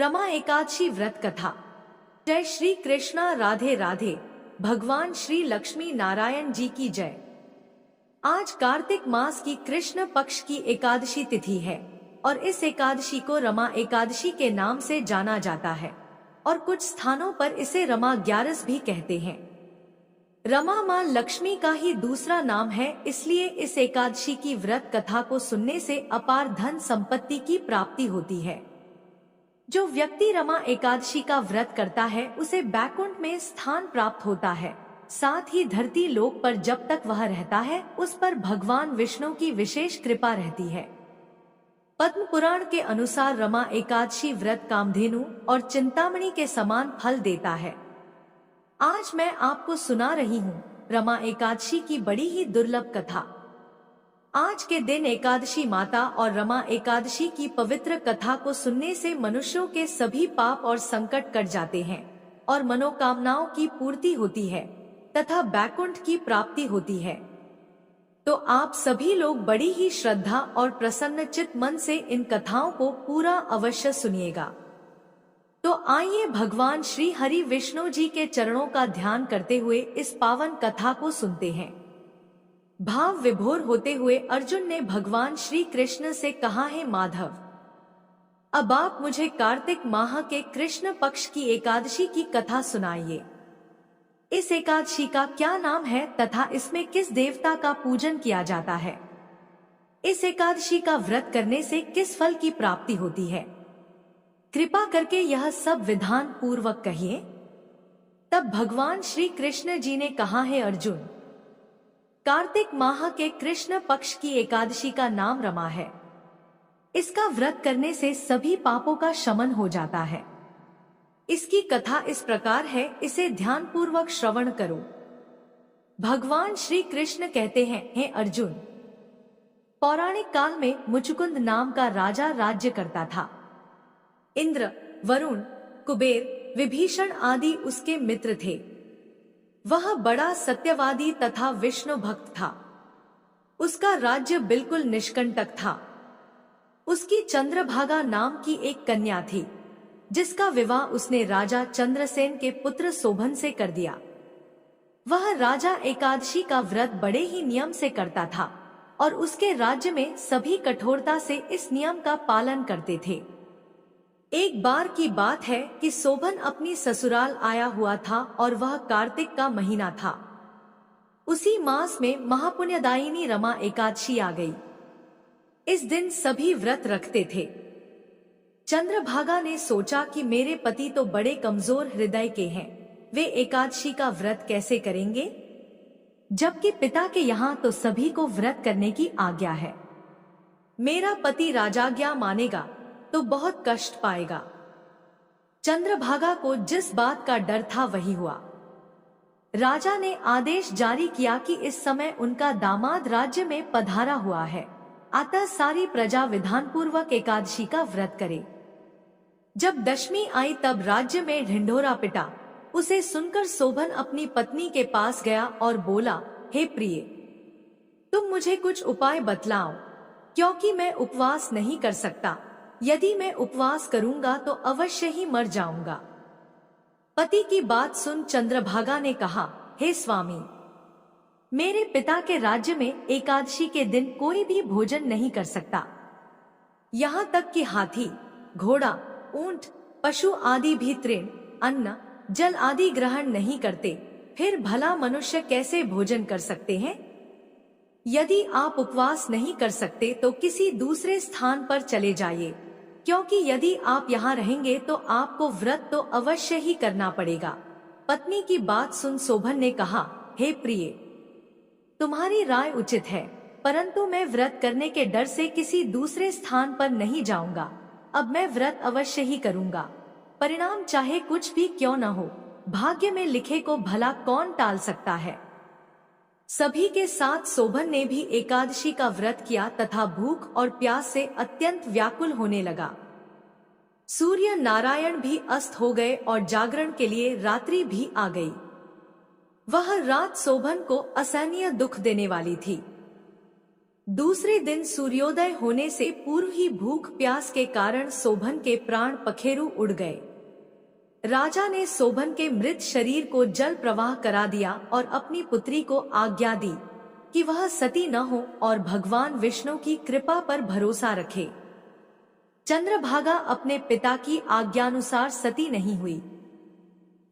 रमा एकादशी व्रत कथा। जय श्री कृष्णा, राधे राधे। भगवान श्री लक्ष्मी नारायण जी की जय। आज कार्तिक मास की कृष्ण पक्ष की एकादशी तिथि है और इस एकादशी को रमा एकादशी के नाम से जाना जाता है और कुछ स्थानों पर इसे रमा ग्यारस भी कहते हैं। रमा मां लक्ष्मी का ही दूसरा नाम है, इसलिए इस एकादशी की व्रत कथा को सुनने से अपार धन संपत्ति की प्राप्ति होती है। जो व्यक्ति रमा एकादशी का व्रत करता है उसे बैकुंठ में स्थान प्राप्त होता है। साथ ही धरती लोक पर जब तक वह रहता है उस पर भगवान विष्णु की विशेष कृपा रहती है। पद्म पुराण के अनुसार रमा एकादशी व्रत कामधेनु और चिंतामणि के समान फल देता है। आज मैं आपको सुना रही हूँ रमा एकादशी की बड़ी ही दुर्लभ कथा। आज के दिन एकादशी माता और रमा एकादशी की पवित्र कथा को सुनने से मनुष्यों के सभी पाप और संकट कट जाते हैं और मनोकामनाओं की पूर्ति होती है तथा बैकुंठ की प्राप्ति होती है। तो आप सभी लोग बड़ी ही श्रद्धा और प्रसन्न चित्त मन से इन कथाओं को पूरा अवश्य सुनिएगा। तो आइए भगवान श्री हरि विष्णु जी के चरणों का ध्यान करते हुए इस पावन कथा को सुनते हैं। भाव विभोर होते हुए अर्जुन ने भगवान श्री कृष्ण से कहा, है माधव, अब आप मुझे कार्तिक माह के कृष्ण पक्ष की एकादशी की कथा सुनाइए। इस एकादशी का क्या नाम है तथा इसमें किस देवता का पूजन किया जाता है? इस एकादशी का व्रत करने से किस फल की प्राप्ति होती है? कृपा करके यह सब विधान पूर्वक कहिए। तब भगवान श्री कृष्ण जी ने कहा, है अर्जुन, कार्तिक माह के कृष्ण पक्ष की एकादशी का नाम रमा है। इसका व्रत करने से सभी पापों का शमन हो जाता है। इसकी कथा इस प्रकार है, इसे ध्यान पूर्वक श्रवण करो। भगवान श्री कृष्ण कहते हैं, हे अर्जुन, पौराणिक काल में मुचुकुंद नाम का राजा राज्य करता था। इंद्र, वरुण, कुबेर, विभीषण आदि उसके मित्र थे। वह बड़ा सत्यवादी तथा विष्णु भक्त था। उसका राज्य बिल्कुल निष्कंटक था। उसकी चंद्रभागा नाम की एक कन्या थी जिसका विवाह उसने राजा चंद्रसेन के पुत्र शोभन से कर दिया। वह राजा एकादशी का व्रत बड़े ही नियम से करता था और उसके राज्य में सभी कठोरता से इस नियम का पालन करते थे। एक बार की बात है कि शोभन अपनी ससुराल आया हुआ था और वह कार्तिक का महीना था। उसी मास में महापुण्यदायिनी रमा एकादशी आ गई। इस दिन सभी व्रत रखते थे। चंद्रभागा ने सोचा कि मेरे पति तो बड़े कमजोर हृदय के हैं, वे एकादशी का व्रत कैसे करेंगे, जबकि पिता के यहाँ तो सभी को व्रत करने की आज्ञा है। मेरा पति राजाज्ञा मानेगा तो बहुत कष्ट पाएगा। चंद्रभागा को जिस बात का डर था वही हुआ। राजा ने आदेश जारी किया कि इस समय उनका दामाद राज्य में पधारा हुआ है, अतः सारी प्रजा विधान पूर्वक एकादशी का व्रत करे। जब दशमी आई तब राज्य में ढिंढोरा पिटा। उसे सुनकर शोभन अपनी पत्नी के पास गया और बोला, हे प्रिय, तुम मुझे कुछ उपाय बतलाओ, क्योंकि मैं उपवास नहीं कर सकता। यदि मैं उपवास करूंगा तो अवश्य ही मर जाऊंगा। पति की बात सुन चंद्रभागा ने कहा, हे स्वामी, मेरे पिता के राज्य में एकादशी के दिन कोई भी भोजन नहीं कर सकता। यहाँ तक कि हाथी, घोड़ा, ऊंट, पशु आदि भी तृण, अन्न, जल आदि ग्रहण नहीं करते। फिर भला मनुष्य कैसे भोजन कर सकते हैं? यदि आप उपवास नहीं कर सकते तो किसी दूसरे स्थान पर चले जाइए, क्योंकि यदि आप यहाँ रहेंगे तो आपको व्रत तो अवश्य ही करना पड़ेगा। पत्नी की बात सुन शोभन ने कहा, हे प्रिय, तुम्हारी राय उचित है, परंतु मैं व्रत करने के डर से किसी दूसरे स्थान पर नहीं जाऊंगा। अब मैं व्रत अवश्य ही करूंगा, परिणाम चाहे कुछ भी क्यों न हो। भाग्य में लिखे को भला कौन टाल सकता है। सभी के साथ शोभन ने भी एकादशी का व्रत किया तथा भूख और प्यास से अत्यंत व्याकुल होने लगा। सूर्य नारायण भी अस्त हो गए और जागरण के लिए रात्रि भी आ गई। वह रात शोभन को असहनीय दुख देने वाली थी। दूसरे दिन सूर्योदय होने से पूर्व ही भूख प्यास के कारण शोभन के प्राण पखेरु उड़ गए। राजा ने शोभन के मृत शरीर को जल प्रवाह करा दिया और अपनी पुत्री को आज्ञा दी कि वह सती न हो और भगवान विष्णु की कृपा पर भरोसा रखे। चंद्रभागा अपने पिता की आज्ञानुसार सती नहीं हुई।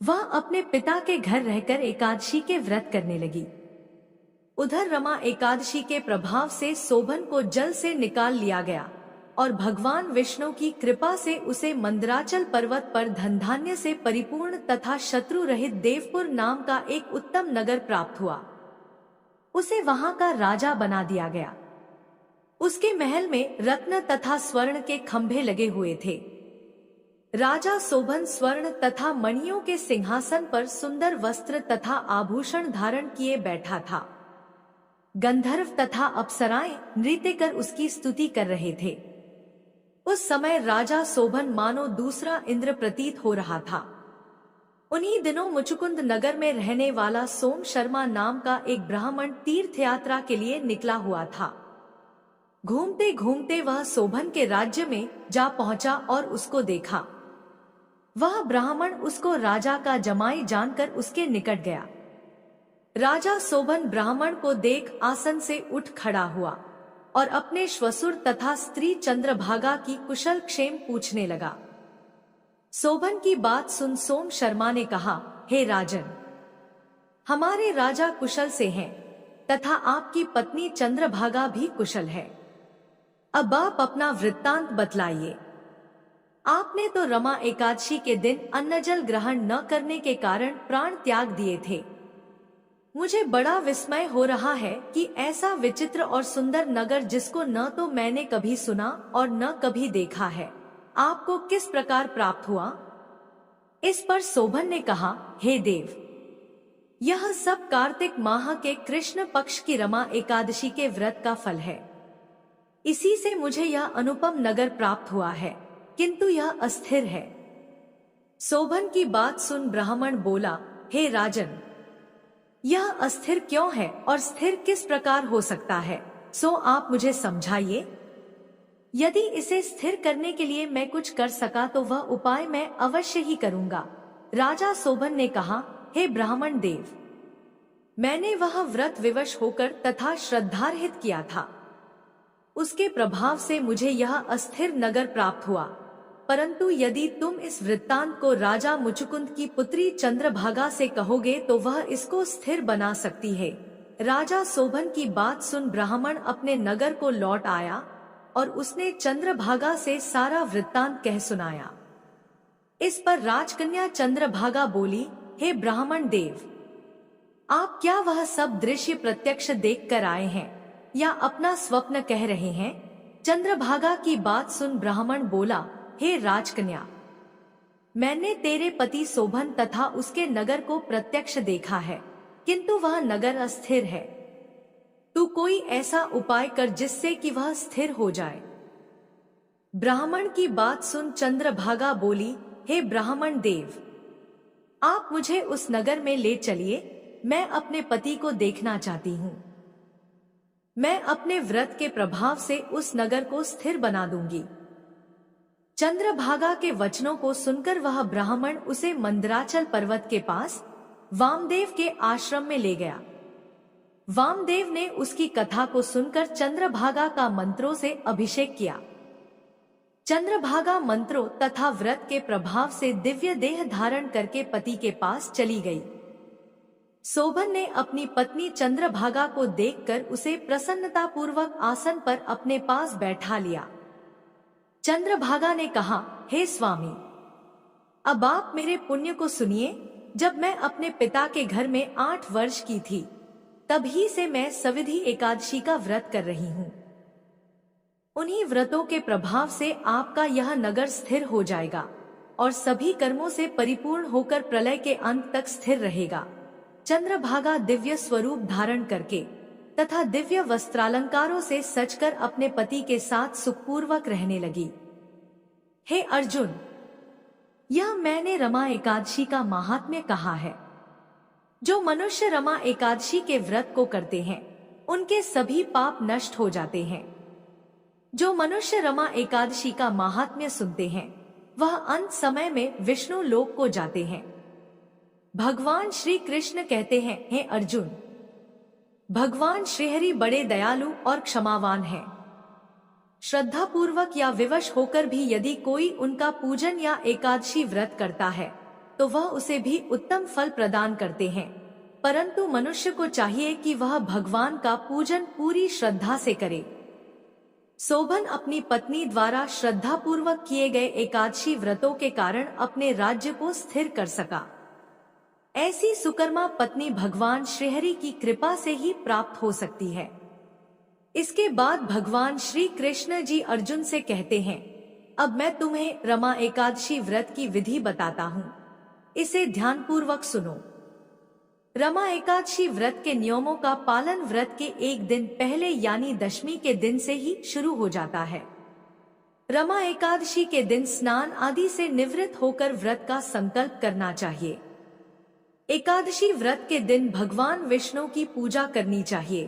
वह अपने पिता के घर रहकर एकादशी के व्रत करने लगी। उधर रमा एकादशी के प्रभाव से शोभन को जल से निकाल लिया गया और भगवान विष्णु की कृपा से उसे मंदराचल पर्वत पर धन धान्य से परिपूर्ण तथा शत्रु रहित देवपुर नाम का एक उत्तम नगर प्राप्त हुआ। उसे वहां का राजा बना दिया गया। उसके महल में रत्न तथा स्वर्ण के खंभे लगे हुए थे। राजा शोभन स्वर्ण तथा मणियों के सिंहासन पर सुंदर वस्त्र तथा आभूषण धारण किए बैठा था। गंधर्व तथा अप्सराएं नृत्य कर उसकी स्तुति कर रहे थे। उस समय राजा शोभन मानो दूसरा इंद्र प्रतीत हो रहा था। उन्हीं दिनों मुचुकुंद नगर में रहने वाला सोम शर्मा नाम का एक ब्राह्मण तीर्थ यात्रा के लिए निकला हुआ था। घूमते घूमते वह शोभन के राज्य में जा पहुंचा और उसको देखा। वह ब्राह्मण उसको राजा का जमाई जानकर उसके निकट गया। राजा शोभन ब्राह्मण को देख आसन से उठ खड़ा हुआ और अपने श्वशुर तथा स्त्री चंद्रभागा की कुशल क्षेम पूछने लगा। शोभन की बात सुन सोम शर्मा ने कहा, हे राजन, हमारे राजा कुशल से हैं तथा आपकी पत्नी चंद्रभागा भी कुशल है। अब आप अपना वृत्तांत बतलाइए। आपने तो रमा एकादशी के दिन अन्न जल ग्रहण न करने के कारण प्राण त्याग दिए थे। मुझे बड़ा विस्मय हो रहा है कि ऐसा विचित्र और सुंदर नगर जिसको न तो मैंने कभी सुना और न कभी देखा है, आपको किस प्रकार प्राप्त हुआ। इस पर शोभन ने कहा, हे देव, यह सब कार्तिक माह के कृष्ण पक्ष की रमा एकादशी के व्रत का फल है। इसी से मुझे यह अनुपम नगर प्राप्त हुआ है, किंतु यह अस्थिर है। शोभन की बात सुन ब्राह्मण बोला, हे राजन, यह अस्थिर क्यों है और स्थिर किस प्रकार हो सकता है, सो आप मुझे समझाइए। यदि इसे स्थिर करने के लिए मैं कुछ कर सका तो वह उपाय मैं अवश्य ही करूंगा। राजा शोभन ने कहा, हे ब्राह्मण देव, मैंने वह व्रत विवश होकर तथा श्रद्धारहित किया था। उसके प्रभाव से मुझे यह अस्थिर नगर प्राप्त हुआ। परंतु यदि तुम इस वृत्तांत को राजा मुचुकुंद की पुत्री चंद्रभागा से कहोगे तो वह इसको स्थिर बना सकती है। राजा शोभन की बात सुन ब्राह्मण अपने नगर को लौट आया और उसने चंद्रभागा से सारा वृत्तांत कह सुनाया। इस पर राजकन्या चंद्रभागा बोली, हे ब्राह्मण देव, आप क्या वह सब दृश्य प्रत्यक्ष देख कर आए हैं या अपना स्वप्न कह रहे हैं। चंद्रभागा की बात सुन ब्राह्मण बोला, हे राजकन्या, मैंने तेरे पति शोभन तथा उसके नगर को प्रत्यक्ष देखा है, किंतु वह नगर अस्थिर है। तू कोई ऐसा उपाय कर जिससे कि वह स्थिर हो जाए। ब्राह्मण की बात सुन चंद्रभागा बोली, हे ब्राह्मण देव, आप मुझे उस नगर में ले चलिए, मैं अपने पति को देखना चाहती हूँ। मैं अपने व्रत के प्रभाव से उस नगर को स्थिर बना दूंगी। चंद्रभागा के वचनों को सुनकर वह ब्राह्मण उसे मंदराचल पर्वत के पास वामदेव के आश्रम में ले गया। वामदेव ने उसकी कथा को सुनकर चंद्रभागा का मंत्रों से अभिषेक किया। चंद्रभागा मंत्रों तथा व्रत के प्रभाव से दिव्य देह धारण करके पति के पास चली गई। शोभन ने अपनी पत्नी चंद्रभागा को देखकर उसे प्रसन्नतापूर्वक आसन पर अपने पास बैठा लिया। चंद्रभागा ने कहा, हे स्वामी, अब आप मेरे पुण्य को सुनिए। जब मैं अपने पिता के घर में 8 वर्ष की थी, तभी से मैं सविधि एकादशी का व्रत कर रही हूँ। उन्हीं व्रतों के प्रभाव से आपका यह नगर स्थिर हो जाएगा और सभी कर्मों से परिपूर्ण होकर प्रलय के अंत तक स्थिर रहेगा। चंद्रभागा दिव्य स्वरूप धारण करके तथा दिव्य वस्त्रालंकारों से सजकर अपने पति के साथ सुखपूर्वक रहने लगी। हे अर्जुन, यह मैंने रमा एकादशी का महात्म्य कहा है। जो मनुष्य रमा एकादशी के व्रत को करते हैं उनके सभी पाप नष्ट हो जाते हैं। जो मनुष्य रमा एकादशी का महात्म्य सुनते हैं वह अंत समय में विष्णु लोक को जाते हैं। भगवान श्री कृष्ण कहते हैं, हे अर्जुन, भगवान श्रीहरि बड़े दयालु और क्षमावान हैं। श्रद्धा पूर्वक या विवश होकर भी यदि कोई उनका पूजन या एकादशी व्रत करता है तो वह उसे भी उत्तम फल प्रदान करते हैं। परंतु मनुष्य को चाहिए कि वह भगवान का पूजन पूरी श्रद्धा से करे। शोभन अपनी पत्नी द्वारा श्रद्धा पूर्वक किए गए एकादशी व्रतों के कारण अपने राज्य को स्थिर कर सका। ऐसी सुकर्मा पत्नी भगवान श्रीहरि की कृपा से ही प्राप्त हो सकती है। इसके बाद भगवान श्री कृष्ण जी अर्जुन से कहते हैं, अब मैं तुम्हें रमा एकादशी व्रत की विधि बताता हूँ, इसे ध्यानपूर्वक सुनो। रमा एकादशी व्रत के नियमों का पालन व्रत के एक दिन पहले यानी दशमी के दिन से ही शुरू हो जाता है। रमा एकादशी के दिन स्नान आदि से निवृत्त होकर व्रत का संकल्प करना चाहिए। एकादशी व्रत के दिन भगवान विष्णु की पूजा करनी चाहिए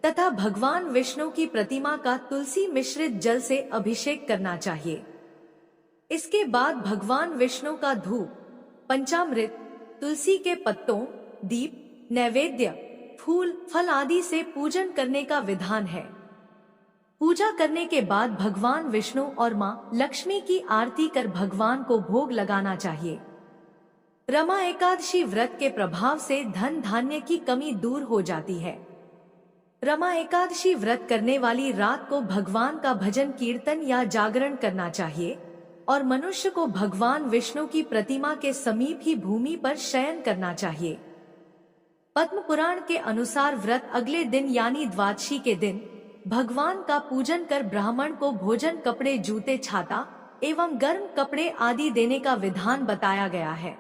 तथा भगवान विष्णु की प्रतिमा का तुलसी मिश्रित जल से अभिषेक करना चाहिए। इसके बाद भगवान विष्णु का धूप, पंचामृत, तुलसी के पत्तों, दीप, नैवेद्य, फूल, फल आदि से पूजन करने का विधान है। पूजा करने के बाद भगवान विष्णु और मां लक्ष्मी की आरती कर भगवान को भोग लगाना चाहिए। रमा एकादशी व्रत के प्रभाव से धन धान्य की कमी दूर हो जाती है। रमा एकादशी व्रत करने वाली रात को भगवान का भजन कीर्तन या जागरण करना चाहिए और मनुष्य को भगवान विष्णु की प्रतिमा के समीप ही भूमि पर शयन करना चाहिए। पद्म पुराण के अनुसार व्रत अगले दिन यानी द्वादशी के दिन भगवान का पूजन कर ब्राह्मण को भोजन, कपड़े, जूते, छाता एवं गर्म कपड़े आदि देने का विधान बताया गया है।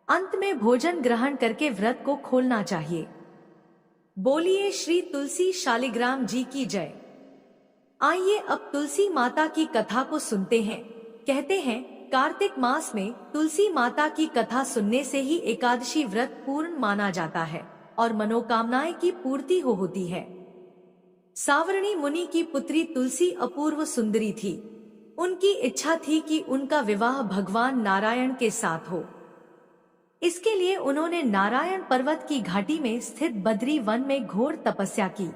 अंत में भोजन ग्रहण करके व्रत को खोलना चाहिए। बोलिए श्री तुलसी शालिग्राम जी की जय। आइए अब तुलसी माता की कथा को सुनते हैं। कहते हैं, कार्तिक मास में तुलसी माता की कथा सुनने से ही एकादशी व्रत पूर्ण माना जाता है और मनोकामनाएं की पूर्ति होती है। सावरणी मुनि की पुत्री तुलसी अपूर्व सुंदरी थी। उनकी इच्छा थी कि उनका विवाह भगवान नारायण के साथ हो। इसके लिए उन्होंने नारायण पर्वत की घाटी में स्थित बद्री वन में घोर तपस्या की।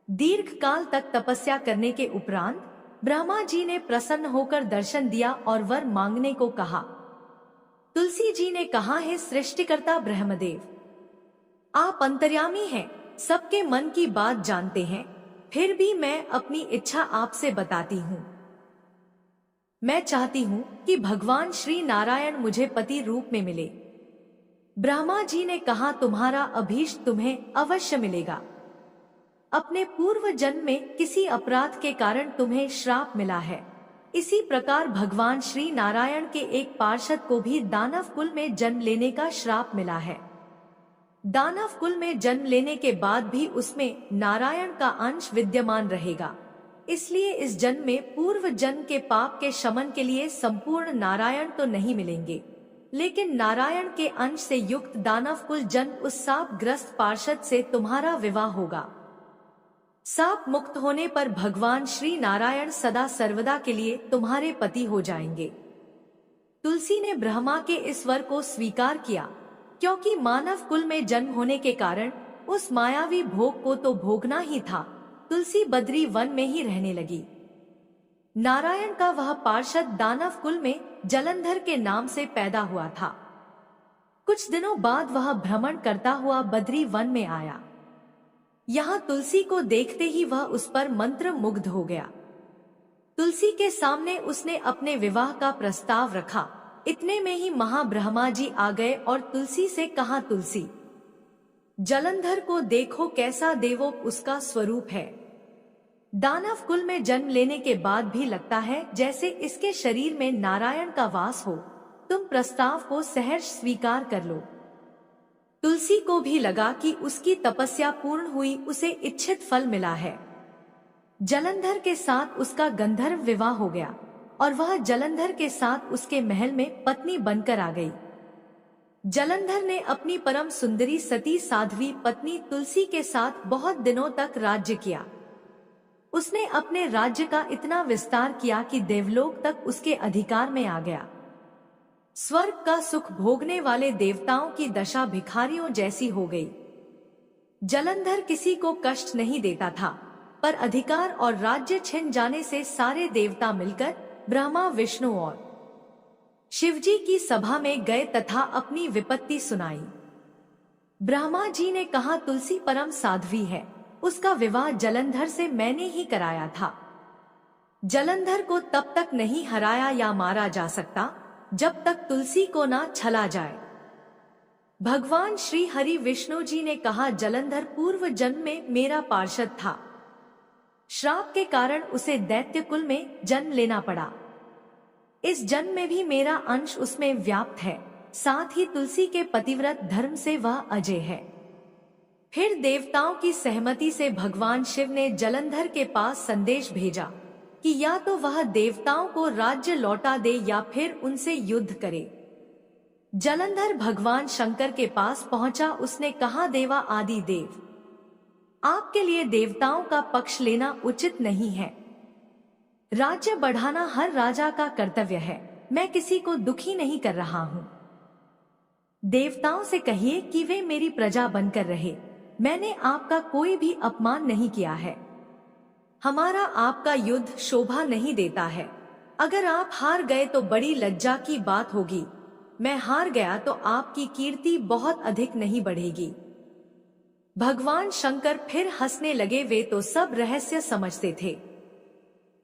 दीर्घ काल तक तपस्या करने के उपरांत ब्रह्मा जी ने प्रसन्न होकर दर्शन दिया और वर मांगने को कहा। तुलसी जी ने कहा, हे सृष्टिकर्ता ब्रह्मदेव, आप अंतर्यामी हैं, सबके मन की बात जानते हैं, फिर भी मैं अपनी इच्छा आपसे बताती हूँ। मैं चाहती हूँ कि भगवान श्री नारायण मुझे पति रूप में मिले। ब्रह्मा जी ने कहा, तुम्हारा अभीष्ट तुम्हें अवश्य मिलेगा। अपने पूर्व जन्म में किसी अपराध के कारण तुम्हें श्राप मिला है। इसी प्रकार भगवान श्री नारायण के एक पार्षद को भी दानव कुल में जन्म लेने का श्राप मिला है। दानव कुल में जन्म लेने के बाद भी उसमें नारायण का अंश विद्यमान रहेगा। इसलिए इस जन्म में पूर्व जन्म के पाप के शमन के लिए संपूर्ण नारायण तो नहीं मिलेंगे, लेकिन नारायण के अंश से युक्त दानव कुल जन्म उस साप ग्रस्त पार्षद से तुम्हारा विवाह होगा। साप मुक्त होने पर भगवान श्री नारायण सदा सर्वदा के लिए तुम्हारे पति हो जाएंगे। तुलसी ने ब्रह्मा के इस वर को स्वीकार किया, क्योंकि मानव कुल में जन्म होने के कारण उस मायावी भोग को तो भोगना ही था। तुलसी बद्री वन में ही रहने लगी। नारायण का वह पार्षद दानव कुल में जलंधर के नाम से पैदा हुआ था। कुछ दिनों बाद वह भ्रमण करता हुआ बद्री वन में आया। यहाँ तुलसी को देखते ही वह उस पर मंत्र मुग्ध हो गया। तुलसी के सामने उसने अपने विवाह का प्रस्ताव रखा। इतने में ही महाब्रह्मा जी आ गए और तुलसी से कहा, तुलसी, जलंधर को देखो कैसा देवों उसका स्वरूप है। दानव कुल में जन्म लेने के बाद भी लगता है जैसे इसके शरीर में नारायण का वास हो। तुम प्रस्ताव को सहर्ष स्वीकार कर लो। तुलसी को भी लगा कि उसकी तपस्या पूर्ण हुई, उसे इच्छित फल मिला है। जलंधर के साथ उसका गंधर्व विवाह हो गया और वह जलंधर के साथ उसके महल में पत्नी बनकर आ गई। जलंधर ने अपनी परम सुंदरी सती साध्वी पत्नी तुलसी के साथ बहुत दिनों तक राज्य किया। उसने अपने राज्य का इतना विस्तार किया कि देवलोक तक उसके अधिकार में आ गया। स्वर्ग का सुख भोगने वाले देवताओं की दशा भिखारियों जैसी हो गई। जलंधर किसी को कष्ट नहीं देता था, पर अधिकार और राज्य छिन जाने से सारे देवता मिलकर ब्रह्मा, विष्णु और शिवजी की सभा में गए तथा अपनी विपत्ति सुनाई। ब्रह्मा जी ने कहा, तुलसी परम साध्वी है, उसका विवाह जलंधर से मैंने ही कराया था। जलंधर को तब तक नहीं हराया या मारा जा सकता जब तक तुलसी को ना छला जाए। भगवान श्री हरि विष्णु जी ने कहा, जलंधर पूर्व जन्म में मेरा पार्षद था। श्राप के कारण उसे दैत्य कुल में जन्म लेना पड़ा। इस जन्म में भी मेरा अंश उसमें व्याप्त है, साथ ही तुलसी के पतिव्रत धर्म से वह अजय है। फिर देवताओं की सहमति से भगवान शिव ने जलंधर के पास संदेश भेजा कि या तो वह देवताओं को राज्य लौटा दे या फिर उनसे युद्ध करे। जलंधर भगवान शंकर के पास पहुंचा। उसने कहा, देवा आदि देव, आपके लिए देवताओं का पक्ष लेना उचित नहीं है। राज्य बढ़ाना हर राजा का कर्तव्य है। मैं किसी को दुखी नहीं कर रहा हूँ। देवताओं से कहिए कि वे मेरी प्रजा बनकर रहे। मैंने आपका कोई भी अपमान नहीं किया है। हमारा आपका युद्ध शोभा नहीं देता है। अगर आप हार गए तो बड़ी लज्जा की बात होगी। मैं हार गया तो आपकी कीर्ति बहुत अधिक नहीं बढ़ेगी। भगवान शंकर फिर हंसने लगे। वे तो सब रहस्य समझते थे।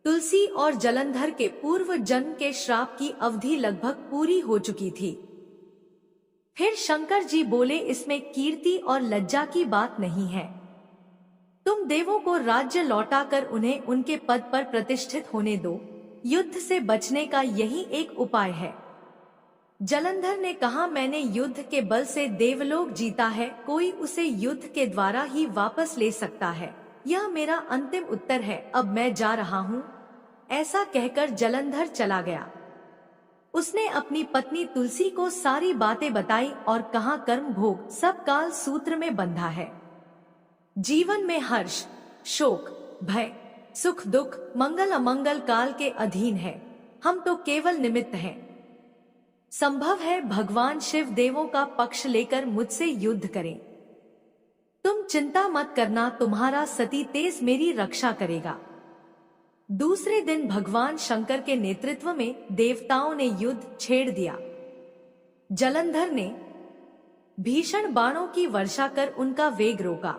तुलसी और जलंधर के पूर्व जन्म के श्राप की अवधि लगभग पूरी हो चुकी थी। फिर शंकर जी बोले, इसमें कीर्ति और लज्जा की बात नहीं है। तुम देवों को राज्य लौटाकर उन्हें उनके पद पर प्रतिष्ठित होने दो। युद्ध से बचने का यही एक उपाय है। जलंधर ने कहा, मैंने युद्ध के बल से देवलोक जीता है, कोई उसे युद्ध के द्वारा ही वापस ले सकता है। यह मेरा अंतिम उत्तर है। अब मैं जा रहा हूँ। ऐसा कहकर जलंधर चला गया। उसने अपनी पत्नी तुलसी को सारी बातें बताई और कहा, कर्म भोग सब काल सूत्र में बंधा है। जीवन में हर्ष, शोक, भय, सुख, दुख, मंगल अमंगल काल के अधीन है। हम तो केवल निमित्त हैं। संभव है भगवान शिव देवों का पक्ष लेकर मुझसे युद्ध करें। तुम चिंता मत करना, तुम्हारा सती तेज मेरी रक्षा करेगा। दूसरे दिन भगवान शंकर के नेतृत्व में देवताओं ने युद्ध छेड़ दिया। जलंधर ने भीषण बाणों की वर्षा कर उनका वेग रोका।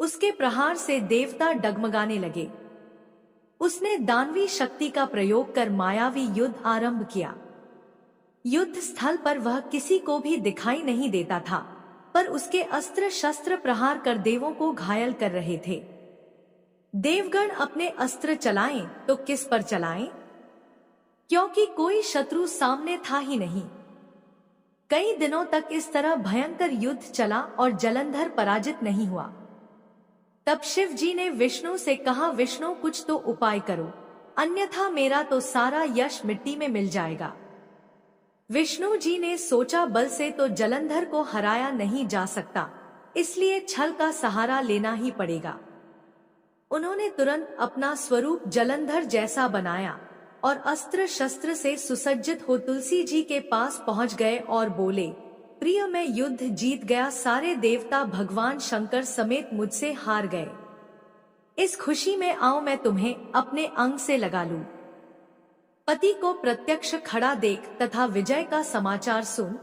उसके प्रहार से देवता डगमगाने लगे। उसने दानवी शक्ति का प्रयोग कर मायावी युद्ध आरंभ किया। युद्ध स्थल पर वह किसी को भी दिखाई नहीं देता था, पर उसके अस्त्र शस्त्र प्रहार कर देवों को घायल कर रहे थे। देवगण अपने अस्त्र चलाएं तो किस पर चलाएं, क्योंकि कोई शत्रु सामने था ही नहीं। कई दिनों तक इस तरह भयंकर युद्ध चला और जलंधर पराजित नहीं हुआ। तब शिव जी ने विष्णु से कहा, विष्णु कुछ तो उपाय करो, अन्यथा मेरा तो सारा यश मिट्टी में मिल जाएगा। विष्णु जी ने सोचा, बल से तो जलंधर को हराया नहीं जा सकता, इसलिए छल का सहारा लेना ही पड़ेगा। उन्होंने तुरंत अपना स्वरूप जलंधर जैसा बनाया और अस्त्र शस्त्र से सुसज्जित हो तुलसी जी के पास पहुंच गए और बोले, प्रिय, मैं युद्ध जीत गया। सारे देवता भगवान शंकर समेत मुझसे हार गए। इस खुशी में आओ मैं तुम्हें अपने अंग से लगा लूं। पति को प्रत्यक्ष खड़ा देख तथा विजय का समाचार सुन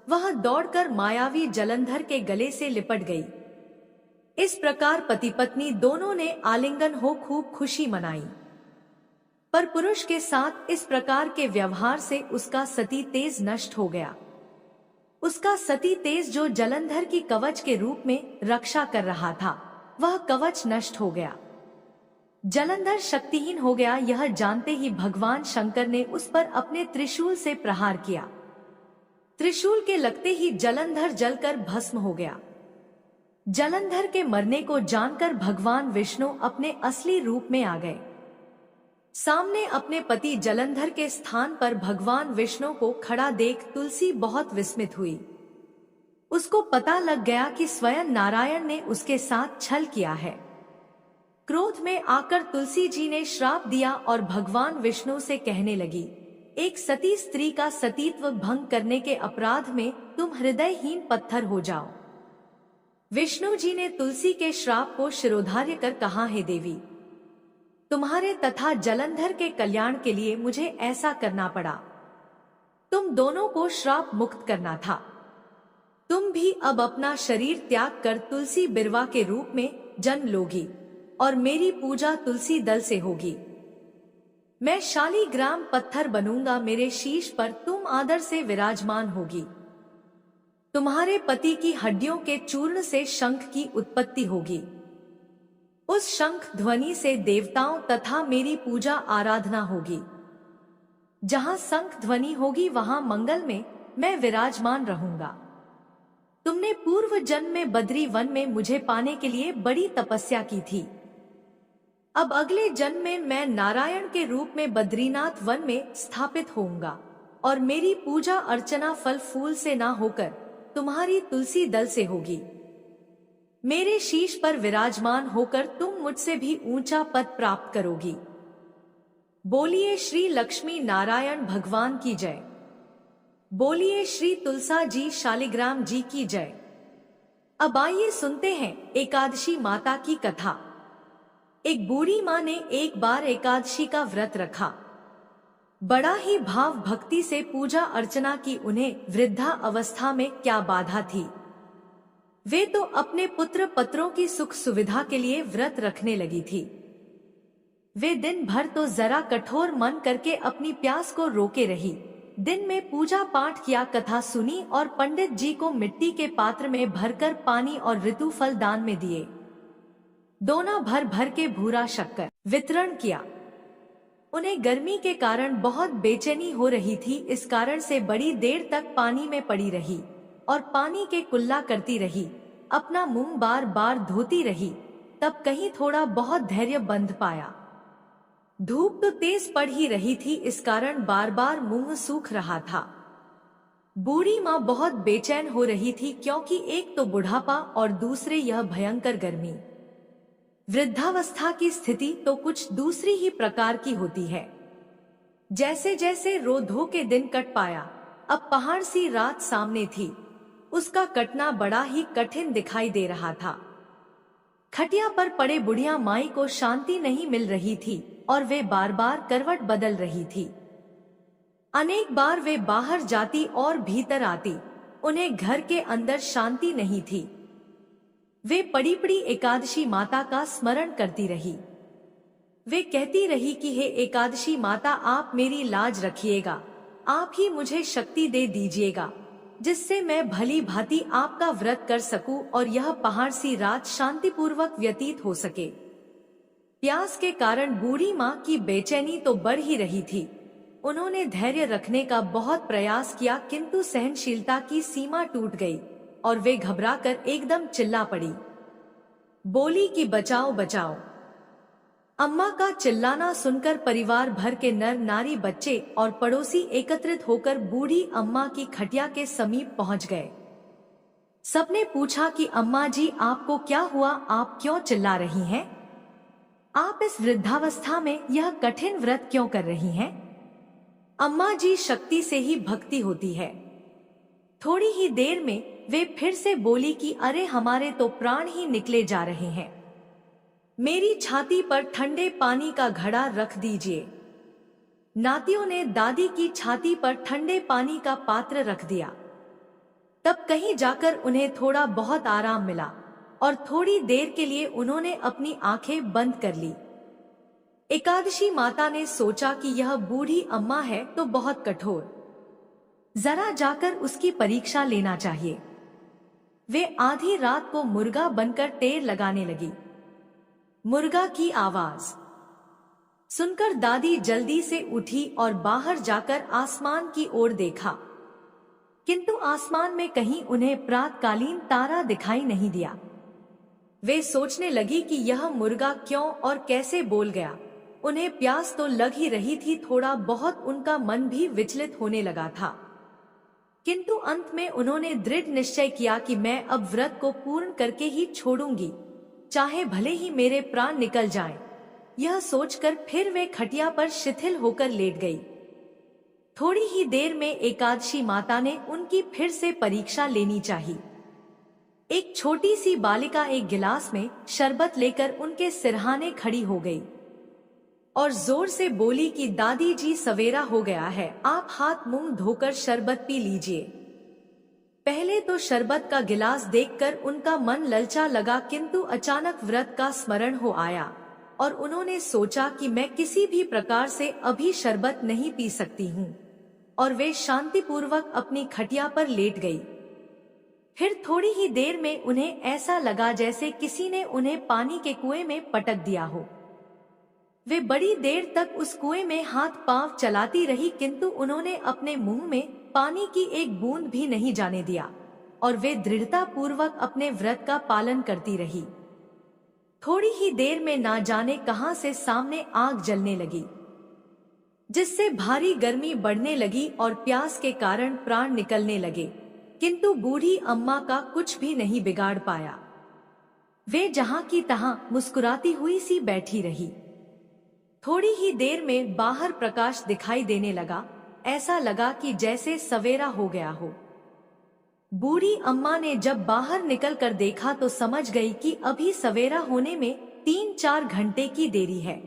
वह दौड़कर मायावी जलंधर के गले से लिपट गई। इस प्रकार पति पत्नी दोनों ने आलिंगन हो खूब खुशी मनाई। पर पुरुष के साथ इस प्रकार के व्यवहार से उसका सती तेज नष्ट हो गया। उसका सती तेज जो जलंधर की कवच के रूप में रक्षा कर रहा था, वह कवच नष्ट हो गया। जलंधर शक्तिहीन हो गया। यह जानते ही भगवान शंकर ने उस पर अपने त्रिशूल से प्रहार किया। त्रिशूल के लगते ही जलंधर जलकर भस्म हो गया। जलंधर के मरने को जानकर भगवान विष्णु अपने असली रूप में आ गए। सामने अपने पति जलंधर के स्थान पर भगवान विष्णु को खड़ा देख तुलसी बहुत विस्मित हुई। उसको पता लग गया कि स्वयं नारायण ने उसके साथ छल किया है। क्रोध में आकर तुलसी जी ने श्राप दिया और भगवान विष्णु से कहने लगी, एक सती स्त्री का सतीत्व भंग करने के अपराध में तुम हृदयहीन पत्थर हो जाओ। विष्णु जी ने तुलसी के श्राप को शिरोधार्य कर कहा, हे देवी, तुम्हारे तथा जलंधर के कल्याण के लिए मुझे ऐसा करना पड़ा। तुम दोनों को श्राप मुक्त करना था। तुम भी अब अपना शरीर त्याग कर तुलसी बिरवा के रूप में जन्म लोगी और मेरी पूजा तुलसी दल से होगी। मैं शालिग्राम पत्थर बनूंगा, मेरे शीश पर तुम आदर से विराजमान होगी। तुम्हारे पति की हड्डियों के चूर्ण से शंख की उत्पत्ति होगी। उस शंख ध्वनि से देवताओं तथा मेरी पूजा आराधना होगी। जहां शंख ध्वनि होगी वहां मंगल में मैं विराजमान रहूंगा। तुमने पूर्व जन्म में बद्री वन में मुझे पाने के लिए बड़ी तपस्या की थी। अब अगले जन्म में मैं नारायण के रूप में बद्रीनाथ वन में स्थापित होऊंगा और मेरी पूजा अर्चना फल फूल से ना होकर तुम्हारी तुलसी दल से होगी। मेरे शीश पर विराजमान होकर तुम मुझसे भी ऊंचा पद प्राप्त करोगी। बोलिए श्री लक्ष्मी नारायण भगवान की जय। बोलिए श्री तुलसा जी शालिग्राम जी की जय। अब आइए सुनते हैं एकादशी माता की कथा। एक बूढ़ी माँ ने एक बार एकादशी का व्रत रखा। बड़ा ही भाव भक्ति से पूजा अर्चना की। उन्हें वृद्धा अवस्था में क्या बाधा थी। वे तो अपने पुत्र पत्रों की सुख सुविधा के लिए व्रत रखने लगी थी। वे दिन भर तो जरा कठोर मन करके अपनी प्यास को रोके रही। दिन में पूजा पाठ किया, कथा सुनी और पंडित जी को मिट्टी के पात्र में भरकर पानी और ऋतु फल दान में दिए। दोना भर भर के भूरा शक्कर वितरण किया। उन्हें गर्मी के कारण बहुत बेचैनी हो रही थी। इस कारण से बड़ी देर तक पानी में पड़ी रही और पानी के कुल्ला करती रही। अपना मुंह बार बार धोती रही। तब कहीं थोड़ा बहुत धैर्य बंध पाया। धूप तो तेज पड़ ही रही थी, इस कारण बार बार मुंह सूख रहा था। बूढ़ी माँ बहुत बेचैन हो रही थी, क्योंकि एक तो बुढ़ापा और दूसरे यह भयंकर गर्मी। वृद्धावस्था की स्थिति तो कुछ दूसरी ही प्रकार की होती है। जैसे जैसे रो धो के दिन कट पाया, अब पहाड़ सी रात सामने थी। उसका कटना बड़ा ही कठिन दिखाई दे रहा था। खटिया पर पड़े बुढ़िया माई को शांति नहीं मिल रही थी और वे बार बार करवट बदल रही थी। अनेक बार वे बाहर जाती और भीतर आती। उन्हें घर के अंदर शांति नहीं थी। वे पड़ी पड़ी एकादशी माता का स्मरण करती रही। वे कहती रही कि हे एकादशी माता, आप मेरी लाज रखिएगा। आप ही मुझे शक्ति दे दीजिएगा, जिससे मैं भली भांति आपका व्रत कर सकूं और यह पहाड़ सी रात शांतिपूर्वक व्यतीत हो सके। प्यास के कारण बूढ़ी माँ की बेचैनी तो बढ़ ही रही थी। उन्होंने धैर्य रखने का बहुत प्रयास किया, किंतु सहनशीलता की सीमा टूट गई और वे घबराकर एकदम चिल्ला पड़ी। बोली कि बचाओ बचाओ। अम्मा का चिल्लाना सुनकर परिवार भर के नर नारी, बच्चे और पड़ोसी एकत्रित होकर बूढ़ी अम्मा की खटिया के समीप पहुंच गए। सबने पूछा कि अम्मा जी, आपको क्या हुआ? आप क्यों चिल्ला रही हैं? आप इस वृद्धावस्था में यह कठिन व्रत क्यों कर रही हैं? अम्मा जी, शक्ति से ही भक्ति होती है। थोड़ी ही देर में वे फिर से बोली कि अरे, हमारे तो प्राण ही निकले जा रहे हैं। मेरी छाती पर ठंडे पानी का घड़ा रख दीजिए। नातियों ने दादी की छाती पर ठंडे पानी का पात्र रख दिया। तब कहीं जाकर उन्हें थोड़ा बहुत आराम मिला और थोड़ी देर के लिए उन्होंने अपनी आंखें बंद कर ली। एकादशी माता ने सोचा कि यह बूढ़ी अम्मा है तो बहुत कठोर, जरा जाकर उसकी परीक्षा लेना चाहिए। वे आधी रात को मुर्गा बनकर टेर लगाने लगी। मुर्गा की आवाज सुनकर दादी जल्दी से उठी और बाहर जाकर आसमान की ओर देखा, किंतु आसमान में कहीं उन्हें प्रातकालीन तारा दिखाई नहीं दिया। वे सोचने लगी कि यह मुर्गा क्यों और कैसे बोल गया। उन्हें प्यास तो लग ही रही थी, थोड़ा बहुत उनका मन भी विचलित होने लगा था, किंतु अंत में उन्होंने दृढ़ निश्चय किया कि मैं अब व्रत को पूर्ण करके ही छोड़ूंगी, चाहे भले ही मेरे प्राण निकल जाएं। यह सोचकर फिर वे खटिया पर शिथिल होकर लेट गई। थोड़ी ही देर में एकादशी माता ने उनकी फिर से परीक्षा लेनी चाहिए। एक छोटी सी बालिका एक गिलास में शरबत लेकर उनके सिरहाने खड़ी हो गई और जोर से बोली कि दादी जी, सवेरा हो गया है, आप हाथ मुंह धोकर शरबत पी लीजिए। पहले तो शरबत का गिलास देखकर उनका मन ललचा लगा, किंतु अचानक व्रत का स्मरण हो आया और उन्होंने सोचा कि मैं किसी भी प्रकार से अभी शरबत नहीं पी सकती हूँ, और वे शांतिपूर्वक अपनी खटिया पर लेट गई। फिर थोड़ी ही देर में उन्हें ऐसा लगा जैसे किसी ने उन्हें पानी के कुएं में पटक दिया हो। वे बड़ी देर तक उस कुएं में हाथ पांव चलाती रही, किंतु उन्होंने अपने मुंह में पानी की एक बूंद भी नहीं जाने दिया और वे दृढ़ता पूर्वक अपने व्रत का पालन करती रही। थोड़ी ही देर में ना जाने कहां से सामने आग जलने लगी, जिससे भारी गर्मी बढ़ने लगी और प्यास के कारण प्राण निकलने लगे, किंतु बूढ़ी अम्मा का कुछ भी नहीं बिगाड़ पाया। वे जहां की तहां मुस्कुराती हुई सी बैठी रही। थोड़ी ही देर में बाहर प्रकाश दिखाई देने लगा, ऐसा लगा कि जैसे सवेरा हो गया हो। बूढ़ी अम्मा ने जब बाहर निकलकर देखा तो समझ गई कि अभी सवेरा होने में 3-4 घंटे की देरी है।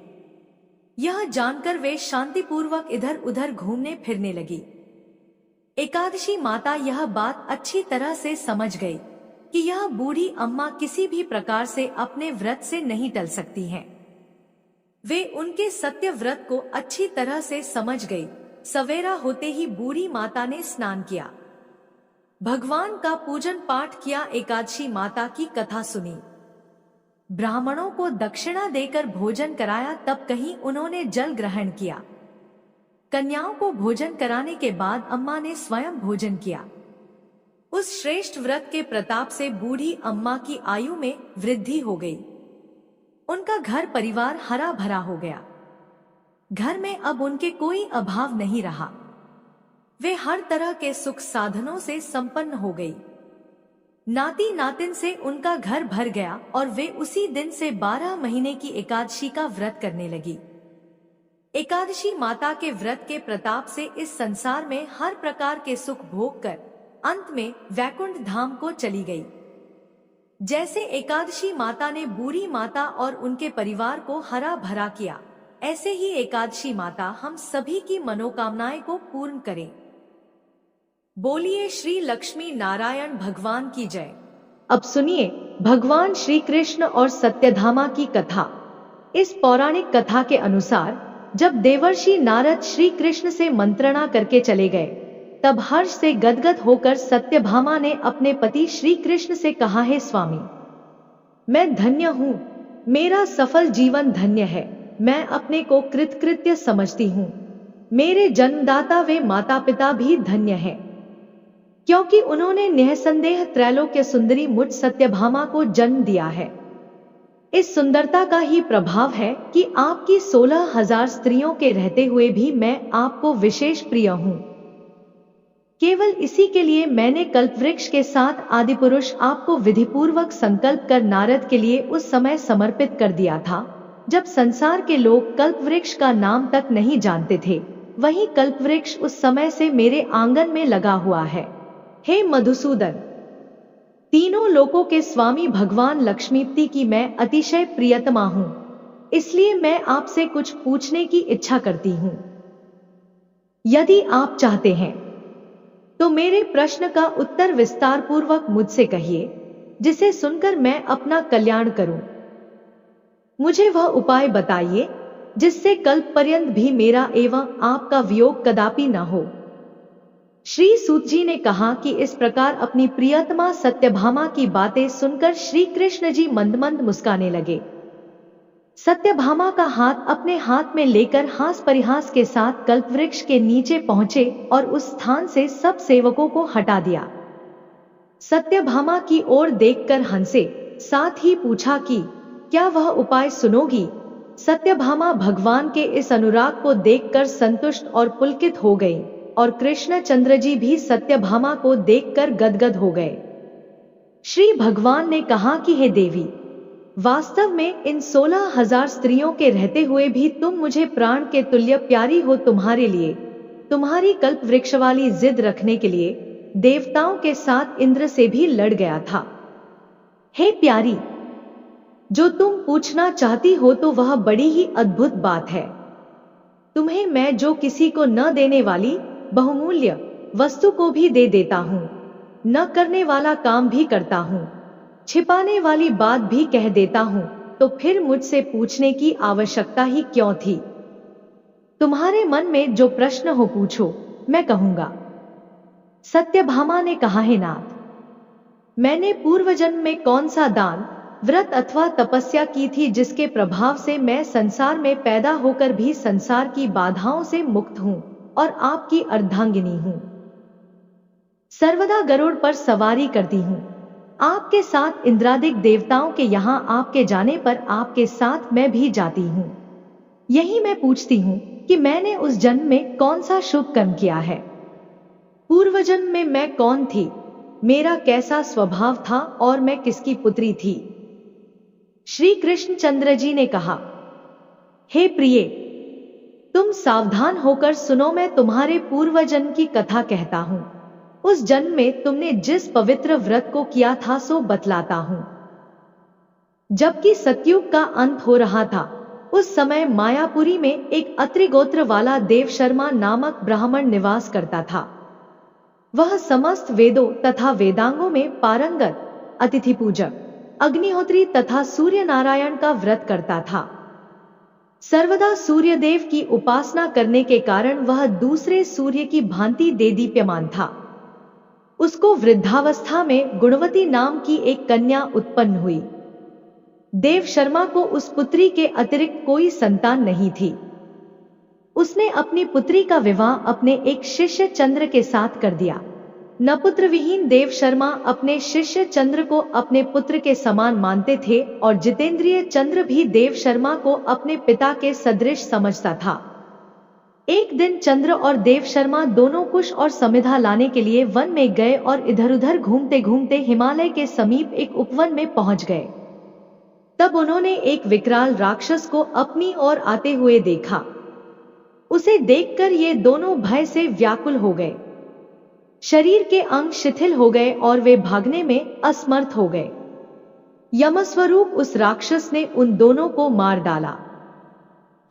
यह जानकर वे शांतिपूर्वक इधर उधर घूमने फिरने लगी। एकादशी माता यह बात अच्छी तरह से समझ गई कि यह बूढ़ी अम्मा किसी भी प्रकार से अपने व्रत से नहीं टल सकती हैं। वे उनके सत्य व्रत को अच्छी तरह से समझ गई। सवेरा होते ही बूढ़ी माता ने स्नान किया, भगवान का पूजन पाठ किया, एकादशी माता की कथा सुनी, ब्राह्मणों को दक्षिणा देकर भोजन कराया, तब कहीं उन्होंने जल ग्रहण किया। कन्याओं को भोजन कराने के बाद अम्मा ने स्वयं भोजन किया। उस श्रेष्ठ व्रत के प्रताप से बूढ़ी अम्मा की आयु में वृद्धि हो गई। उनका घर परिवार हरा भरा हो गया। घर में अब उनके कोई अभाव नहीं रहा। वे हर तरह के सुख साधनों से संपन्न हो गई। नाती नातिन से उनका घर भर गया और वे उसी दिन से 12 महीने की एकादशी का व्रत करने लगी। एकादशी माता के व्रत के प्रताप से इस संसार में हर प्रकार के सुख भोग कर अंत में वैकुंठ धाम को चली गई। जैसे एकादशी माता ने बूढ़ी माता और उनके परिवार को हरा भरा किया, ऐसे ही एकादशी माता हम सभी की मनोकामनाएं को पूर्ण करें। बोलिए श्री लक्ष्मी नारायण भगवान की जय। अब सुनिए भगवान श्री कृष्ण और सत्यधामा की कथा। इस पौराणिक कथा के अनुसार जब देवर्षि नारद श्री कृष्ण से मंत्रणा करके चले गए, तब हर्ष से गदगद होकर सत्यभामा ने अपने पति श्री कृष्ण से कहा, हे स्वामी, मैं धन्य हूँ, मेरा सफल जीवन धन्य है, मैं अपने को कृतकृत्य समझती हूँ। मेरे जन्मदाता वे माता पिता भी धन्य हैं, क्योंकि उन्होंने निःसंदेह त्रैलोक्य सुंदरी मुझ सत्यभामा को जन्म दिया है। इस सुंदरता का ही प्रभाव है कि आपकी 16,000 स्त्रियों के रहते हुए भी मैं आपको विशेष प्रिय हूँ। केवल इसी के लिए मैंने कल्पवृक्ष के साथ आदिपुरुष आपको विधिपूर्वक संकल्प कर नारद के लिए उस समय समर्पित कर दिया था, जब संसार के लोग कल्पवृक्ष का नाम तक नहीं जानते थे। वही कल्पवृक्ष उस समय से मेरे आंगन में लगा हुआ है। हे मधुसूदन, तीनों लोकों के स्वामी भगवान लक्ष्मीपति की मैं अतिशय प्रियतमा हूँ, इसलिए मैं आपसे कुछ पूछने की इच्छा करती हूँ। यदि आप चाहते हैं तो मेरे प्रश्न का उत्तर विस्तार पूर्वक मुझसे कहिए, जिसे सुनकर मैं अपना कल्याण करूं। मुझे वह उपाय बताइए जिससे कल्प पर्यंत भी मेरा एवं आपका वियोग कदापि न हो। श्री सूत जी ने कहा कि इस प्रकार अपनी प्रियतमा सत्यभामा की बातें सुनकर श्री कृष्ण जी मंद मंद मुस्काने लगे। सत्यभामा का हाथ अपने हाथ में लेकर हास परिहास के साथ कल्पवृक्ष के नीचे पहुंचे और उस स्थान से सब सेवकों को हटा दिया। सत्यभामा की ओर देखकर हंसे, साथ ही पूछा कि क्या वह उपाय सुनोगी। सत्यभामा भगवान के इस अनुराग को देखकर संतुष्ट और पुलकित हो गई और कृष्णचंद्र जी भी सत्यभामा को देखकर गदगद हो गए। श्री भगवान ने कहा कि हे देवी, वास्तव में इन 16,000 स्त्रियों के रहते हुए भी तुम मुझे प्राण के तुल्य प्यारी हो। तुम्हारे लिए, तुम्हारी कल्प वृक्ष वाली जिद रखने के लिए देवताओं के साथ इंद्र से भी लड़ गया था। हे प्यारी, जो तुम पूछना चाहती हो तो वह बड़ी ही अद्भुत बात है। तुम्हें मैं जो किसी को न देने वाली बहुमूल्य वस्तु को भी दे देता हूं, न करने वाला काम भी करता हूं, छिपाने वाली बात भी कह देता हूं, तो फिर मुझसे पूछने की आवश्यकता ही क्यों थी? तुम्हारे मन में जो प्रश्न हो पूछो, मैं कहूंगा। सत्यभामा ने कहा, हे नाथ, मैंने पूर्व जन्म में कौन सा दान, व्रत अथवा तपस्या की थी जिसके प्रभाव से मैं संसार में पैदा होकर भी संसार की बाधाओं से मुक्त हूं और आपकी अर्धांगिनी हूं। सर्वदा गरुड़ पर सवारी करती हूं। आपके साथ इंद्रादिक देवताओं के यहां आपके जाने पर आपके साथ मैं भी जाती हूं। यही मैं पूछती हूं कि मैंने उस जन्म में कौन सा शुभ कर्म किया है। पूर्व जन्म में मैं कौन थी, मेरा कैसा स्वभाव था और मैं किसकी पुत्री थी? श्री कृष्णचंद्र जी ने कहा, हे प्रिय, तुम सावधान होकर सुनो, मैं तुम्हारे पूर्व जन्म की कथा कहता हूं। उस जन्म में तुमने जिस पवित्र व्रत को किया था सो बतलाता हूं। जबकि सतयुग का अंत हो रहा था, उस समय मायापुरी में एक अत्रि गोत्र वाला देवशर्मा नामक ब्राह्मण निवास करता था। वह समस्त वेदों तथा वेदांगों में पारंगत, अतिथि पूजक, अग्निहोत्री तथा सूर्य नारायण का व्रत करता था। सर्वदा सूर्यदेव की उपासना करने के कारण वह दूसरे सूर्य की भांति देदीप्यमान था। उसको वृद्धावस्था में गुणवती नाम की एक कन्या उत्पन्न हुई। देव शर्मा को उस पुत्री के अतिरिक्त कोई संतान नहीं थी। उसने अपनी पुत्री का विवाह अपने एक शिष्य चंद्र के साथ कर दिया। नपुत्र विहीन देव शर्मा अपने शिष्य चंद्र को अपने पुत्र के समान मानते थे और जितेंद्रिय चंद्र भी देव शर्मा को अपने पिता के सदृश समझता था। एक दिन चंद्र और देव शर्मा दोनों कुश और समिधा लाने के लिए वन में गए और इधर उधर घूमते घूमते हिमालय के समीप एक उपवन में पहुंच गए। तब उन्होंने एक विकराल राक्षस को अपनी ओर आते हुए देखा। उसे देखकर ये दोनों भय से व्याकुल हो गए। शरीर के अंग शिथिल हो गए और वे भागने में असमर्थ हो गए। यमस्वरूप उस राक्षस ने उन दोनों को मार डाला।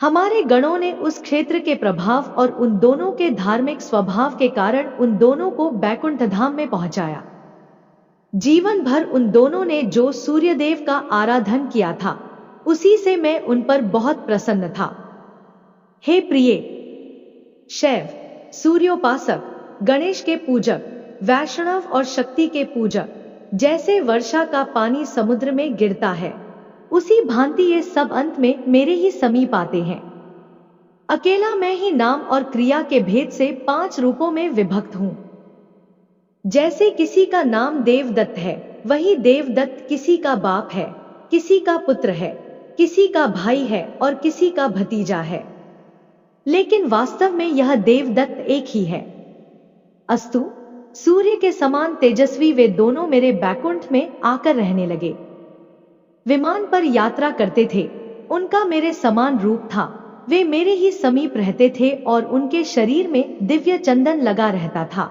हमारे गणों ने उस क्षेत्र के प्रभाव और उन दोनों के धार्मिक स्वभाव के कारण उन दोनों को बैकुंठ धाम में पहुंचाया। जीवन भर उन दोनों ने जो सूर्यदेव का आराधन किया था, उसी से मैं उन पर बहुत प्रसन्न था। हे प्रिय, शैव, सूर्योपासक, गणेश के पूजक, वैष्णव और शक्ति के पूजक, जैसे वर्षा का पानी समुद्र में गिरता है, उसी भांति ये सब अंत में मेरे ही समीप आते हैं। अकेला मैं ही नाम और क्रिया के भेद से 5 रूपों में विभक्त हूं। जैसे किसी का नाम देवदत्त है, वही देवदत्त किसी का बाप है, किसी का पुत्र है, किसी का भाई है और किसी का भतीजा है। लेकिन वास्तव में यह देवदत्त एक ही है। अस्तु, सूर्य के समान तेजस्वी वे दोनों मेरे बैकुंठ में आकर रहने लगे। विमान पर यात्रा करते थे, उनका मेरे समान रूप था। वे मेरे ही समीप रहते थे और उनके शरीर में दिव्य चंदन लगा रहता था।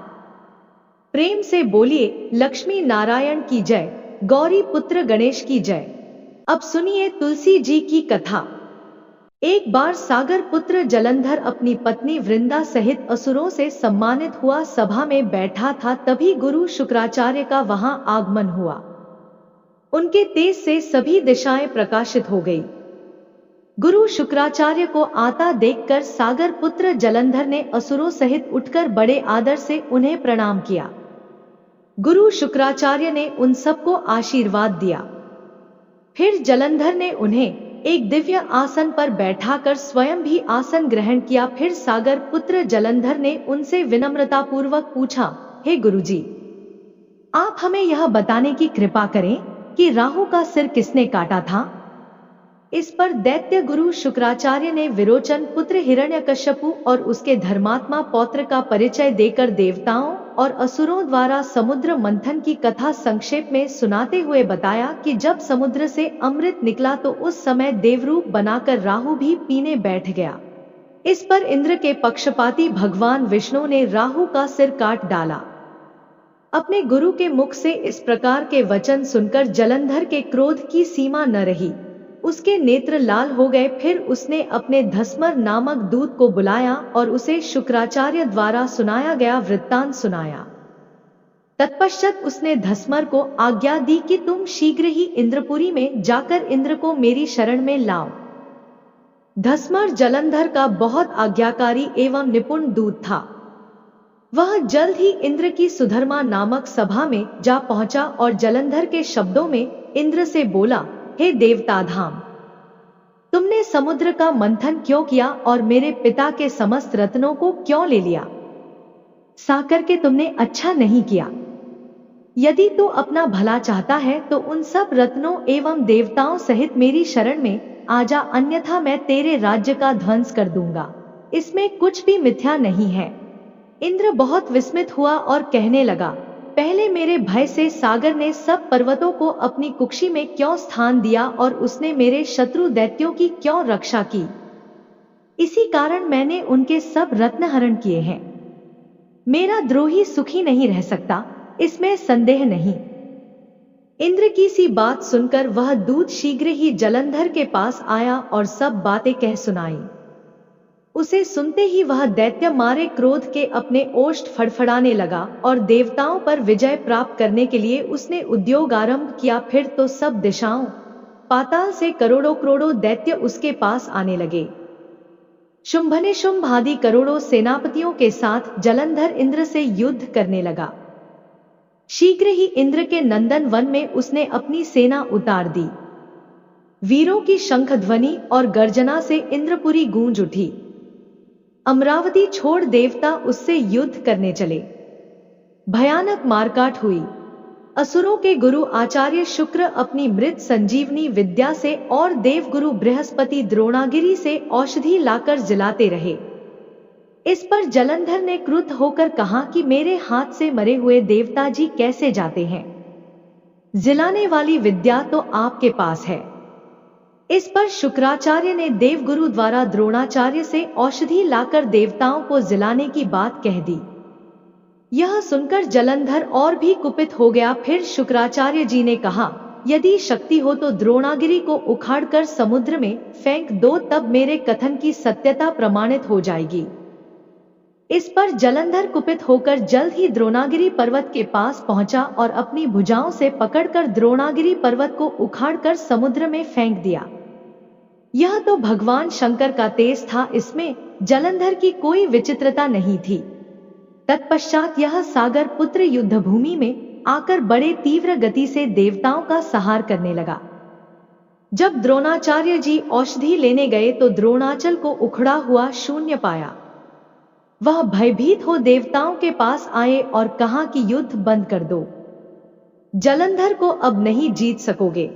प्रेम से बोलिए, लक्ष्मी नारायण की जय, गौरी पुत्र गणेश की जय। अब सुनिए तुलसी जी की कथा। एक बार सागर पुत्र जलंधर अपनी पत्नी वृंदा सहित असुरों से सम्मानित हुआ सभा में बैठा था, तभी गुरु शुक्राचार्य का वहां आगमन हुआ। उनके तेज से सभी दिशाएं प्रकाशित हो गई। गुरु शुक्राचार्य को आता देखकर सागर पुत्र जलंधर ने असुरों सहित उठकर बड़े आदर से उन्हें प्रणाम किया। गुरु शुक्राचार्य ने उन सबको आशीर्वाद दिया। फिर जलंधर ने उन्हें एक दिव्य आसन पर बैठाकर स्वयं भी आसन ग्रहण किया। फिर सागर पुत्र जलंधर ने उनसे विनम्रता पूर्वक पूछा, हे गुरुजी, आप हमें यह बताने की कृपा करें कि राहु का सिर किसने काटा था? इस पर दैत्य गुरु शुक्राचार्य ने विरोचन पुत्र हिरण्यकश्यपु और उसके धर्मात्मा पौत्र का परिचय देकर देवताओं और असुरों द्वारा समुद्र मंथन की कथा संक्षेप में सुनाते हुए बताया कि जब समुद्र से अमृत निकला तो उस समय देवरूप बनाकर राहु भी पीने बैठ गया। इस पर इंद्र के पक्षपाती भगवान विष्णु ने राहु का सिर काट डाला। अपने गुरु के मुख से इस प्रकार के वचन सुनकर जलंधर के क्रोध की सीमा न रही, उसके नेत्र लाल हो गए। फिर उसने अपने धस्मर नामक दूत को बुलाया और उसे शुक्राचार्य द्वारा सुनाया गया वृत्तांत सुनाया। तत्पश्चात उसने धस्मर को आज्ञा दी कि तुम शीघ्र ही इंद्रपुरी में जाकर इंद्र को मेरी शरण में लाओ। धस्मर जलंधर का बहुत आज्ञाकारी एवं निपुण दूत था। वह जल्द ही इंद्र की सुधर्मा नामक सभा में जा पहुंचा और जलंधर के शब्दों में इंद्र से बोला, हे देवताधाम, तुमने समुद्र का मंथन क्यों किया और मेरे पिता के समस्त रत्नों को क्यों ले लिया? साकर के तुमने अच्छा नहीं किया। यदि तू अपना भला चाहता है तो उन सब रत्नों एवं देवताओं सहित मेरी शरण में आजा, अन्यथा मैं तेरे राज्य का ध्वंस कर दूंगा। इसमें कुछ भी मिथ्या नहीं है। इंद्र बहुत विस्मित हुआ और कहने लगा, पहले मेरे भय से सागर ने सब पर्वतों को अपनी कुक्षी में क्यों स्थान दिया और उसने मेरे शत्रु दैत्यों की क्यों रक्षा की? इसी कारण मैंने उनके सब रत्न हरण किए हैं। मेरा द्रोही सुखी नहीं रह सकता, इसमें संदेह नहीं। इंद्र की सी बात सुनकर वह दूत शीघ्र ही जलंधर के पास आया और सब बातें कह सुनाई। उसे सुनते ही वह दैत्य मारे क्रोध के अपने ओष्ठ फड़फड़ाने लगा और देवताओं पर विजय प्राप्त करने के लिए उसने उद्योग आरंभ किया। फिर तो सब दिशाओं पाताल से करोड़ों करोड़ों दैत्य उसके पास आने लगे। शुंभनिशुंभ आदि करोड़ों सेनापतियों के साथ जलंधर इंद्र से युद्ध करने लगा। शीघ्र ही इंद्र के नंदन वन में उसने अपनी सेना उतार दी। वीरों की शंख ध्वनि और गर्जना से इंद्रपुरी गूंज उठी। अमरावती छोड़ देवता उससे युद्ध करने चले। भयानक मारकाट हुई। असुरों के गुरु आचार्य शुक्र अपनी मृत संजीवनी विद्या से और देवगुरु बृहस्पति द्रोणागिरी से औषधि लाकर जिलाते रहे। इस पर जलंधर ने क्रुद्ध होकर कहा कि मेरे हाथ से मरे हुए देवता जी कैसे जाते हैं? जिलाने वाली विद्या तो आपके पास है। इस पर शुक्राचार्य ने देवगुरु द्वारा द्रोणाचार्य से औषधि लाकर देवताओं को जिलाने की बात कह दी। यह सुनकर जलंधर और भी कुपित हो गया। फिर शुक्राचार्य जी ने कहा, यदि शक्ति हो तो द्रोणागिरी को उखाड़कर समुद्र में फेंक दो, तब मेरे कथन की सत्यता प्रमाणित हो जाएगी। इस पर जलंधर कुपित होकर जल्द ही द्रोणागिरी पर्वत के पास पहुंचा और अपनी भुजाओं से पकड़कर द्रोणागिरी पर्वत को उखाड़कर समुद्र में फेंक दिया। यह तो भगवान शंकर का तेज था, इसमें जलंधर की कोई विचित्रता नहीं थी। तत्पश्चात यह सागर पुत्र युद्ध भूमि में आकर बड़े तीव्र गति से देवताओं का संहार करने लगा। जब द्रोणाचार्य जी औषधि लेने गए तो द्रोणाचल को उखड़ा हुआ शून्य पाया। वह भयभीत हो देवताओं के पास आए और कहा कि युद्ध बंद कर दो, जलंधर को अब नहीं जीत सकोगे।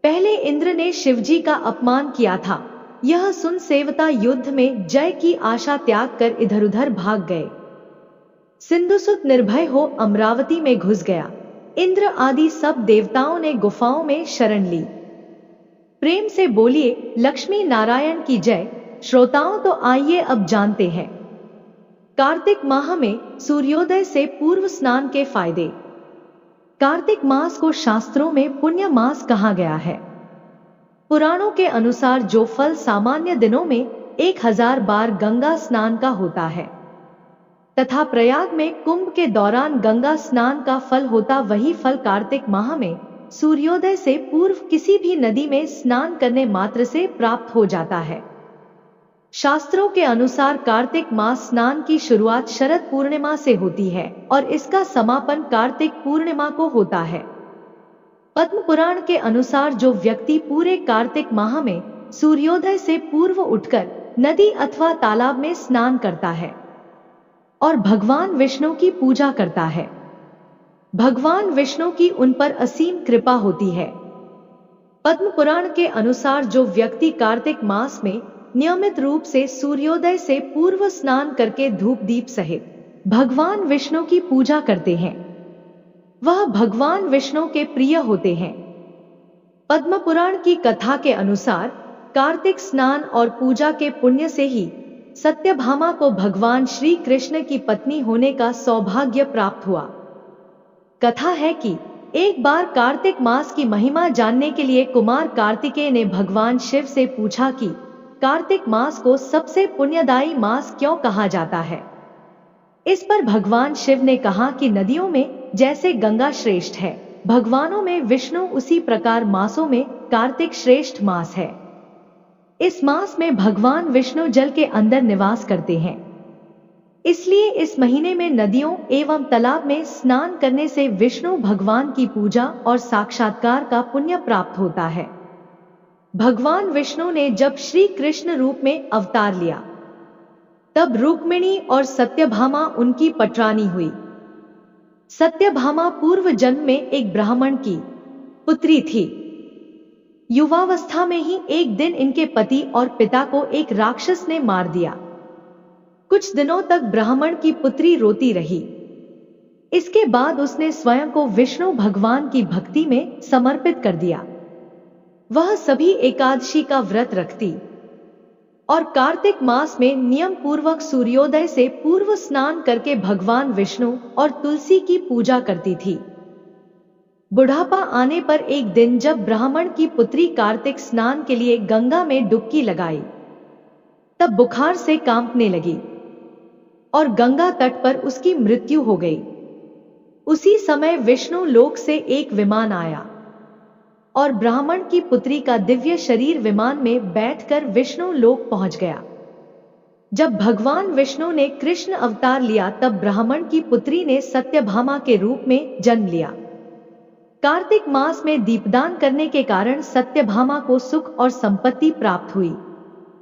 पहले इंद्र ने शिवजी का अपमान किया था। यह सुन सेवता युद्ध में जय की आशा त्याग कर इधर उधर भाग गए। सिंधुसुत निर्भय हो अमरावती में घुस गया। इंद्र आदि सब देवताओं ने गुफाओं में शरण ली। प्रेम से बोलिए लक्ष्मी नारायण की जय। श्रोताओं तो आइए अब जानते हैं कार्तिक माह में सूर्योदय से पूर्व स्नान के फायदे। कार्तिक मास को शास्त्रों में पुण्य मास कहा गया है। पुराणों के अनुसार जो फल सामान्य दिनों में 1000 बार गंगा स्नान का होता है तथा प्रयाग में कुंभ के दौरान गंगा स्नान का फल होता, वही फल कार्तिक माह में सूर्योदय से पूर्व किसी भी नदी में स्नान करने मात्र से प्राप्त हो जाता है। शास्त्रों के अनुसार कार्तिक मास स्नान की शुरुआत शरद पूर्णिमा से होती है और इसका समापन कार्तिक पूर्णिमा को होता है। पद्म पुराण के अनुसार जो व्यक्ति पूरे कार्तिक माह में सूर्योदय से पूर्व उठकर नदी अथवा तालाब में स्नान करता है और भगवान विष्णु की पूजा करता है, भगवान विष्णु की उन पर असीम कृपा होती है। पद्म पुराण के अनुसार जो व्यक्ति कार्तिक मास में नियमित रूप से सूर्योदय से पूर्व स्नान करके धूप दीप सहित भगवान विष्णु की पूजा करते हैं, वह भगवान विष्णु के प्रिय होते हैं। पद्म पुराण की कथा के अनुसार कार्तिक स्नान और पूजा के पुण्य से ही सत्यभामा को भगवान श्री कृष्ण की पत्नी होने का सौभाग्य प्राप्त हुआ। कथा है कि एक बार कार्तिक मास की महिमा जानने के लिए कुमार कार्तिकेय ने भगवान शिव से पूछा कि कार्तिक मास को सबसे पुण्यदायी मास क्यों कहा जाता है। इस पर भगवान शिव ने कहा कि नदियों में जैसे गंगा श्रेष्ठ है, भगवानों में विष्णु, उसी प्रकार मासों में कार्तिक श्रेष्ठ मास है। इस मास में भगवान विष्णु जल के अंदर निवास करते हैं, इसलिए इस महीने में नदियों एवं तालाब में स्नान करने से विष्णु भगवान की पूजा और साक्षात्कार का पुण्य प्राप्त होता है। भगवान विष्णु ने जब श्री कृष्ण रूप में अवतार लिया, तब रुक्मिणी और सत्यभामा उनकी पटरानी हुई। सत्यभामा पूर्व जन्म में एक ब्राह्मण की पुत्री थी। युवावस्था में ही एक दिन इनके पति और पिता को एक राक्षस ने मार दिया। कुछ दिनों तक ब्राह्मण की पुत्री रोती रही। इसके बाद उसने स्वयं को विष्णु भगवान की भक्ति में समर्पित कर दिया। वह सभी एकादशी का व्रत रखती और कार्तिक मास में नियम पूर्वक सूर्योदय से पूर्व स्नान करके भगवान विष्णु और तुलसी की पूजा करती थी। बुढ़ापा आने पर एक दिन जब ब्राह्मण की पुत्री कार्तिक स्नान के लिए गंगा में डुबकी लगाई, तब बुखार से कांपने लगी और गंगा तट पर उसकी मृत्यु हो गई। उसी समय विष्णु लोक से एक विमान आया और ब्राह्मण की पुत्री का दिव्य शरीर विमान में बैठकर विष्णु लोक पहुंच गया। जब भगवान विष्णु ने कृष्ण अवतार लिया, तब ब्राह्मण की पुत्री ने सत्यभामा के रूप में जन्म लिया। कार्तिक मास में दीपदान करने के कारण सत्यभामा को सुख और संपत्ति प्राप्त हुई।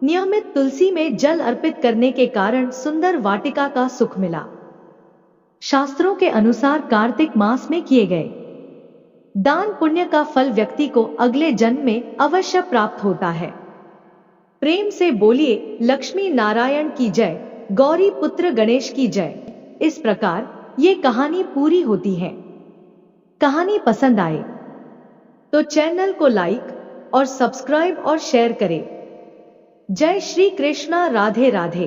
नियमित तुलसी में जल अर्पित करने के कारण सुंदर वाटिका का सुख मिला। शास्त्रों के अनुसार कार्तिक मास में किए गए दान पुण्य का फल व्यक्ति को अगले जन्म में अवश्य प्राप्त होता है। प्रेम से बोलिए लक्ष्मी नारायण की जय, गौरी पुत्र गणेश की जय। इस प्रकार ये कहानी पूरी होती है। कहानी पसंद आए तो चैनल को लाइक और सब्सक्राइब और शेयर करें। जय श्री कृष्णा, राधे राधे।